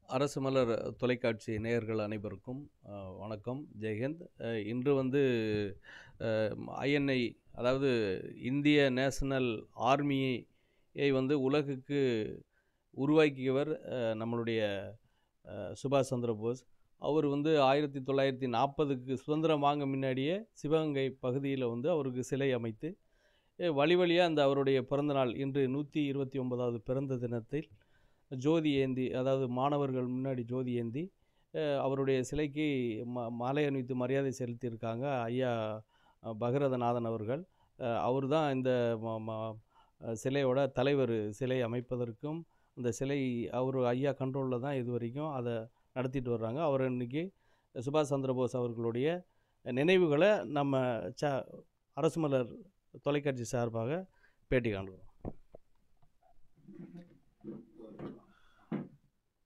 அரசு மலர் தொலைக்காட்சி நேயர்கள் அனைவருக்கும் வணக்கம், ஜெய்ஹிந்த். இன்று வந்து ஐஎன்ஐ, அதாவது இந்திய நேஷனல் ஆர்மியை வந்து உலகுக்கு உருவாக்கியவர் நம்மளுடைய சுபாஷ் சந்திர போஸ். அவர் வந்து 1940க்கு சுதந்திரம் வாங்க முன்னாடியே சிவகங்கை பகுதியில் வந்து அவருக்கு சிலை அமைத்து வழி வழியாக அந்த அவருடைய பிறந்தநாள் இன்று 129வது பிறந்த தினத்தில் ஜோதி ஏந்தி, அதாவது மாணவர்கள் முன்னாடி ஜோதி ஏந்தி அவருடைய சிலைக்கு மாலை அணிவித்து மரியாதை செலுத்தியிருக்காங்க ஐயா பகரதநாதன் அவர்கள். அவர் தான் இந்த சிலையோட தலைவர். சிலை அமைப்பதற்கும் அந்த சிலை அவர் ஐயா கண்ட்ரோலில் தான் இது வரைக்கும் அதை நடத்திட்டு வர்றாங்க. அவர் இன்றைக்கி சுபாஷ் சந்திரபோஸ் அவர்களுடைய நினைவுகளை நம்ம அரசு மலர் தொலைக்காட்சி சார்பாக பேட்டி காண்கிறோம்.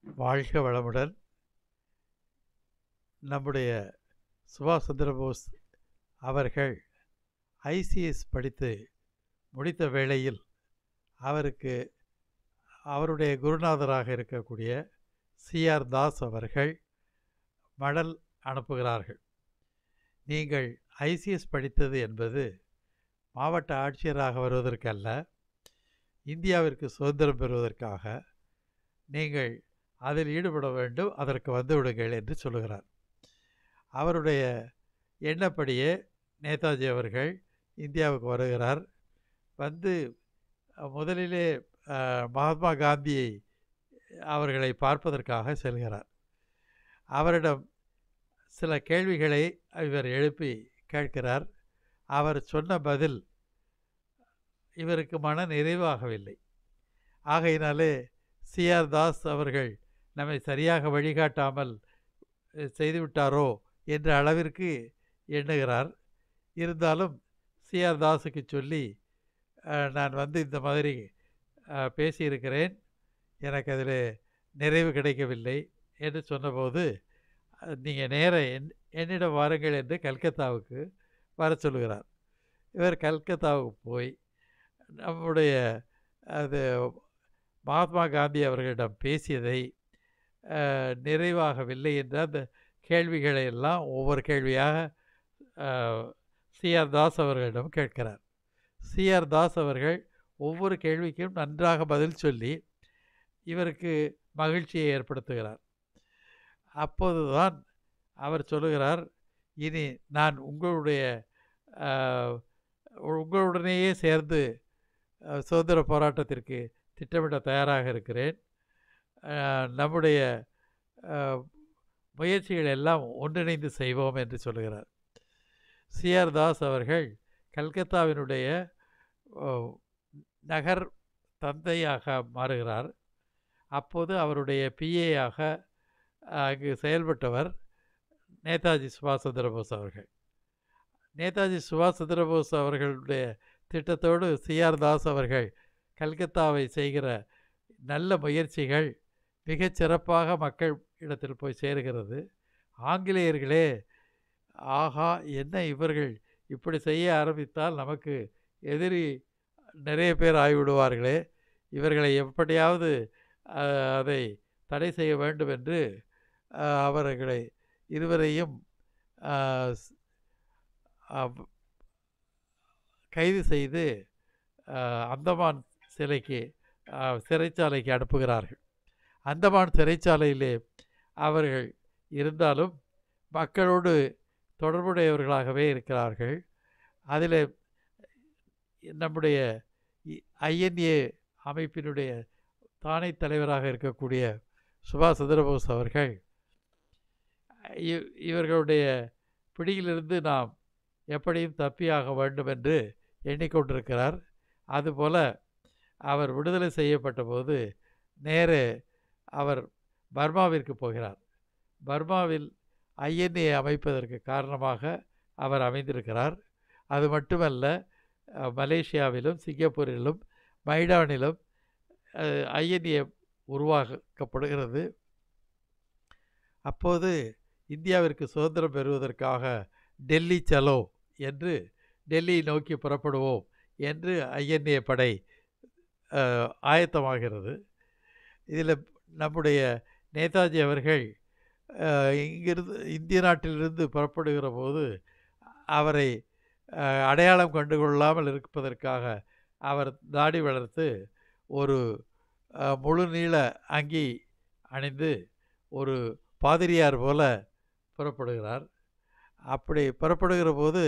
வாழ்க வளமுடன். நம்முடைய சுபாஷ் சந்திரபோஸ் அவர்கள் ஐசிஎஸ் படித்து முடித்த வேளையில் அவருக்கு அவருடைய குருநாதராக இருக்கக்கூடிய சிஆர் தாஸ் அவர்கள் மடல் அனுப்புகிறார்கள். நீங்கள் ஐசிஎஸ் படித்தது என்பது மாவட்ட ஆட்சியராக வருவதற்கல்ல, இந்தியாவிற்கு சுதந்திரம் பெறுவதற்காக. நீங்கள் அதில் ஈடுபட வேண்டும், அதற்கு வந்துவிடுங்கள் என்று சொல்லுகிறார். அவருடைய எண்ணப்படியே நேதாஜி அவர்கள் இந்தியாவுக்கு வருகிறார். வந்து முதலிலே மகாத்மா காந்தியை அவர்களை பார்ப்பதற்காக செல்கிறார். அவரிடம் சில கேள்விகளை இவர் எழுப்பி கேட்கிறார். அவர் சொன்ன பதில் இவருக்கு மன நிறைவாகவில்லை. ஆகையினாலே சிஆர் தாஸ் அவர்கள் நம்மை சரியாக வழிகாட்டாமல் செய்துவிட்டாரோ என்ற அளவிற்கு எண்ணுகிறார். இருந்தாலும் சிஆர் தாஸுக்கு சொல்லி, நான் வந்து இந்த மாதிரி பேசியிருக்கிறேன், எனக்கு அதில் நிறைவு கிடைக்கவில்லை என்று சொன்னபோது, நீங்கள் நேர என்னிடம் வாருங்கள் என்று கல்கத்தாவுக்கு வர சொல்லுகிறார். இவர் கல்கத்தாவுக்கு போய் நம்முடைய அது மகாத்மா காந்தி அவர்களிடம் பேசியதை நிறைவாகவில்லை என்ற அந்த கேள்விகளை எல்லாம் ஒவ்வொரு கேள்வியாக சிஆர் தாஸ் அவர்களிடம் கேட்கிறார். சிஆர் தாஸ் அவர்கள் ஒவ்வொரு கேள்விக்கும் நன்றாக பதில் சொல்லி இவருக்கு மகிழ்ச்சியை ஏற்படுத்துகிறார். அப்போதுதான் அவர் சொல்லுகிறார், இனி நான் உங்களுடனேயே சேர்ந்து சுதந்திர போராட்டத்திற்கு திட்டமிட தயாராக இருக்கிறேன். நம்முடைய முயற்சிகள் எல்லாம் ஒன்றிணைந்து செய்வோம் என்று சொல்லுகிறார். சிஆர் தாஸ் அவர்கள் கல்கத்தாவினுடைய நகர் தந்தையாக மாறுகிறார். அப்போது அவருடைய பிஏயாக அங்கு செயல்பட்டவர் நேதாஜி சுபாஷ் சந்திரபோஸ் அவர்கள். நேதாஜி சுபாஷ் சந்திரபோஸ் அவர்களுடைய திட்டத்தோடு சிஆர் தாஸ் அவர்கள் கல்கத்தாவை செய்கிற நல்ல முயற்சிகள் மிகச் சிறப்பாக மக்கள் இடத்தில் போய் சேருகிறது. ஆங்கிலேயர்களே, ஆகா, என்ன இவர்கள் இப்படி செய்ய ஆரம்பித்தால் நமக்கு எதிரி நிறைய பேர் ஆகிவிடுவார்களே, இவர்களை எப்படியாவது அதை தடை செய்ய வேண்டும் என்று அவர்களை இருவரையும் கைது செய்து அந்தமான் சிறைச்சாலைக்கு அனுப்புகிறார்கள். அந்தமான் சிறைச்சாலையிலே அவர்கள் இருந்தாலும் மக்களோடு தொடர்புடையவர்களாகவே இருக்கிறார்கள். அதில் நம்முடைய ஐஎன்ஏ அமைப்பினுடைய தானை தலைவராக இருக்கக்கூடிய சுபாஷ் சந்திரபோஸ் அவர்கள் இவர்களுடைய பிடியிலிருந்து நாம் எப்படியும் தப்பியாக வேண்டும் என்று எண்ணிக்கொண்டிருக்கிறார். அதுபோல் அவர் விடுதலை செய்யப்பட்ட போது நேரே அவர் பர்மாவிற்கு போகிறார். பர்மாவில் ஐஎன்ஏ அமைப்பதற்கு காரணமாக அவர் அமைந்திருக்கிறார். அது மட்டுமல்ல, மலேசியாவிலும் சிங்கப்பூரிலும் மைடானிலும் ஐஎன்ஏ உருவாக்கப்படுகிறது. அப்போது இந்தியாவிற்கு சுதந்திரம் பெறுவதற்காக டெல்லி சலோ என்று டெல்லியை நோக்கி புறப்படுவோம் என்று ஐஎன்ஏ படை ஆயத்தமாகிறது. இதில் நம்முடைய நேதாஜி அவர்கள் இங்கிருந்து இந்திய நாட்டிலிருந்து புறப்படுகிற போது அவரை அடையாளம் கண்டு கொள்ளாமல் இருப்பதற்காக அவர் தாடி வளர்த்து ஒரு முழு நீள அங்கி அணிந்து ஒரு பாதிரியார் போல புறப்படுகிறார். அப்படி புறப்படுகிற போது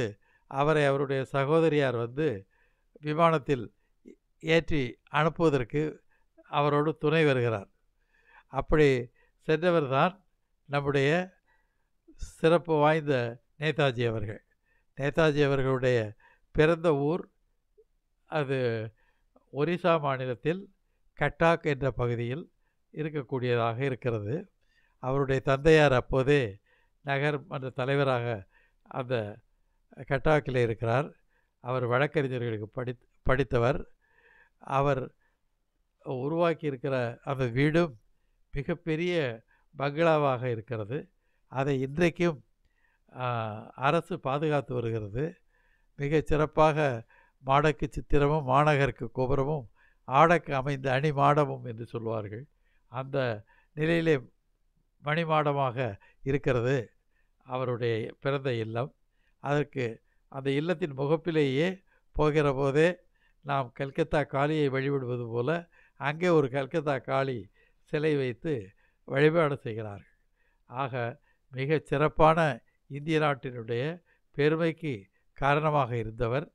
அவரை அவருடைய சகோதரியார் வந்து விமானத்தில் ஏற்றி அனுப்புவதற்கு அவரோடு துணை வருகிறார். அப்படி சென்றவர் தான் நம்முடைய சிறப்பு வாய்ந்த நேதாஜி அவர்கள். நேதாஜி அவர்களுடைய பிறந்த ஊர் அது ஒரிசா மாநிலத்தில் கட்டாக் என்ற பகுதியில் இருக்கக்கூடியதாக இருக்கிறது. அவருடைய தந்தையார் அப்போதே நகர்மன்ற தலைவராக அந்த கட்டாக்கில் இருக்கிறார். அவர் வழக்கறிஞர்களுக்கு படித்தவர். அவர் உருவாக்கியிருக்கிற அந்த வீடும் மிகப்பெரிய பங்களாவாக இருக்கிறது. அதை இன்றைக்கும் அரசு பாதுகாத்து வருகிறது. மிகச் சிறப்பாக மாடக்கு சித்திரமும் மாநகருக்கு கோபுரமும் ஆடக்கு அமைந்த அணி மாடமும் என்று சொல்வார்கள். அந்த நிலையிலே மணிமாடமாக இருக்கிறது அவருடைய பிறந்த இல்லம். அதற்கு அந்த இல்லத்தின் முகப்பிலேயே போகிற போதே நாம் கல்கத்தா காளியை வழிபடுவது போல அங்கே ஒரு கல்கத்தா காளி சிலை வைத்து வழிபாடு செய்கிறார்கள். ஆக மிகச் சிறப்பான இந்திய நாட்டினுடைய பெருமைக்கு காரணமாக இருந்தவர்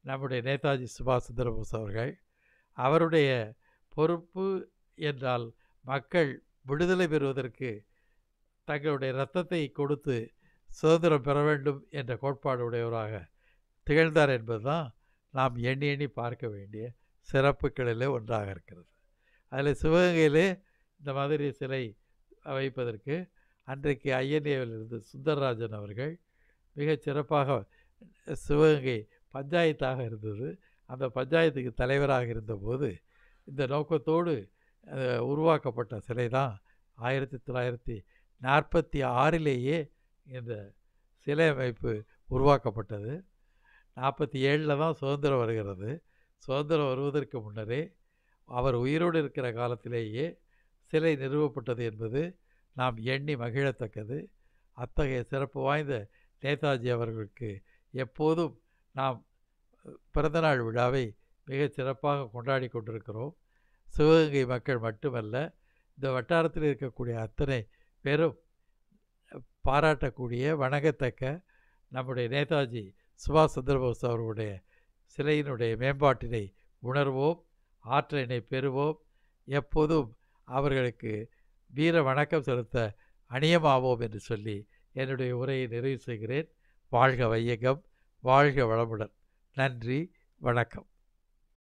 நம்முடைய நேதாஜி சுபாஷ் சந்திரபோஸ் அவர்கள். அவருடைய பொறுப்பு என்றால் மக்கள் விடுதலை பெறுவதற்கு தங்களுடைய இரத்தத்தை கொடுத்து சுதந்திரம் பெற வேண்டும் என்ற கோட்பாடு உடையவராக திகழ்ந்தார் என்பதுதான் நாம் எண்ணி எண்ணி பார்க்க வேண்டிய சிறப்புகளிலே ஒன்றாக இருக்கிறது. அதில் சிவகங்கையிலே இந்த மாதிரி சிலை வைப்பதற்கு அன்றைக்கு ஐஎன்ஏவில் இருந்து சுந்தரராஜன் அவர்கள் மிகச் சிறப்பாக சிவகங்கை பஞ்சாயத்தாக இருந்தது. அந்த பஞ்சாயத்துக்கு தலைவராக இருந்தபோது இந்த நோக்கத்தோடு உருவாக்கப்பட்ட சிலை தான் 1946 இந்த சிலை அமைப்பு உருவாக்கப்பட்டது. 47 தான் சுதந்திரம் வருகிறது. சுதந்திரம் வருவதற்கு முன்னரே அவர் உயிரோடு இருக்கிற காலத்திலேயே சிலை நிறுவப்பட்டது என்பது நாம் எண்ணி மகிழத்தக்கது. அத்தகைய சிறப்பு வாய்ந்த நேதாஜி அவர்களுக்கு எப்போதும் நாம் பிறந்தநாள் விழாவை மிகச் சிறப்பாக கொண்டாடி கொண்டிருக்கிறோம். சிவகங்கை மக்கள் மட்டுமல்ல, இந்த வட்டாரத்தில் இருக்கக்கூடிய அத்தனை பேரும் பாராட்டக்கூடிய வணங்கத்தக்க நம்முடைய நேதாஜி சுபாஷ் சந்திரபோஸ் அவர்களுடைய சிலையினுடைய மேம்பாட்டினை உணர்வோம், ஆற்றலினை பெறுவோம், எப்போதும் அவர்களுக்கு வீர வணக்கம் செலுத்த அணியமாவோம் என்று சொல்லி என்னுடைய உரையை நிறைவு செய்கிறேன். வாழ்க வையகம், வாழ்க வளமுடன். நன்றி, வணக்கம்.